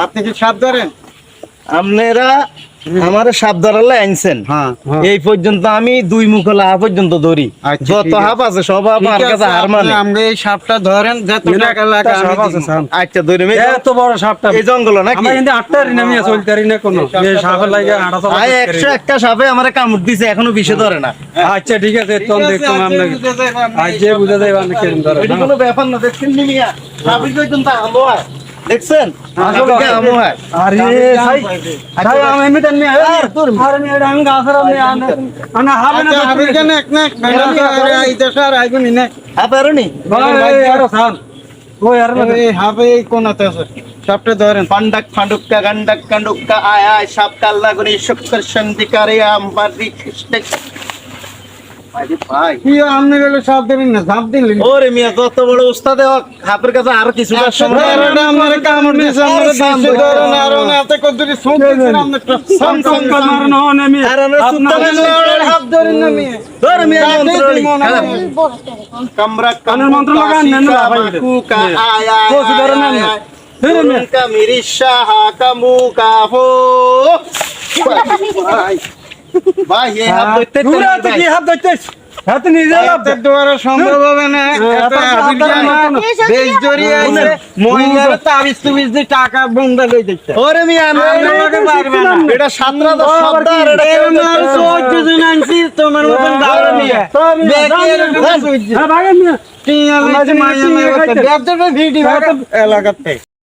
আপনি কি সাপ ধরেন? আপনারা আমার সাপ ধরালে আনছেন, এই পর্যন্ত আমি 2 মুখলা পর্যন্ত ধরি। আচ্ছা, যত ঠিক আছে। হাফ আছে সব আমার ঠিক কাছে আছে, হার মানে। আমরা এই সাপটা ধরেন, যত টাকা লাগে আমি দিব। আচ্ছা ধরে এত বড় সাপটা এই জঙ্গল নাকি? আমরা কিন্তু 8টা রিনা মিয়া চলতারি না কোনো যে সাপের লাগে হাঁটা চলা ভাই 101টা সাপে আমারে কামড় দিছে, এখনো বিষে ধরে না। আচ্ছা ঠিক আছে তখন দেখতাম আপনাকে আজ যে বুঝা যাবে আপনি কেন ধরে এটা কোনো ব্যাপার না, দেখছেন নি মিয়া? সাপই পর্যন্ত আমো হয়, দেখছেন? আসলে সাপে আমো হয়। আরে ভাই ভাই আমি এমনি নিয়ে আরে আমি এটা আমি গাছর আমি আনা হবে না আচ্ছা, হাবির কেন এক নাক এই দেশে আর আইবো নি না। হ্যাঁ পারোনি? ভাই আরো খান ওই আর এই হাবে এই কোনাতে আছে, সাপটা ধরেন। পান্ডাক ফান্ডুক্কা গান্ডাক কান্ডুক্কা আয় আয় সাপ কাল্লা করে শক্কর সন্ধিকারে আমবারি খ্রিস্টে। ভাই কি আপনি গেলে সাপ দেবেন না, ঝাঁপ দিলেন। ওরে মিয়া যত বড় উস্তাদ হোক, হাতের কাছে আর কিছুটা সময় এটা আমারে কামড় দিয়েছে, আমারে দিয়েছে, ধরেন আর ওনা হাতে কতটি সোম দিয়েছেন আপনি একটা সম সম কামার না হন আমি আর আমরা সুত্তা আপনার হাত ধরেন না মিয়া। ধর মিয়া মন্ত্রলি কামরা কানের মন্ত্র লাগান নেন না ভাই এটা। কুকা আয় আয় কোসি ধরে নেন না। ধরে নেন। কা মিরিশা হা কামু কা হো ভাই এই হাত ধরতে দূরে আছে কি হাত ধরতেছ হাত নিয়ে যাও হাতে ধোয়ার সম্ভব হবে না। এত হাবির কেন? বেশ জড়িয়ে আছে, মহিলার তাবিজ তুবিজ দিয়ে টাকা বন্ধা লই দেখতে। ওরে মিয়া আমাকে পারবে না। এটা 17 শব্দ আর এটা কেউ আমার চোদ্দ জন আনছি, তোমার মতন দাঁড়া নিয়ে। দেখি এরকম চোদ্দ। হ্যাঁ ভাই আমি টিয়া লিখে মাইয়া মাইয়া করতে। ব্যবসাটা ভিডিও এলাকাতে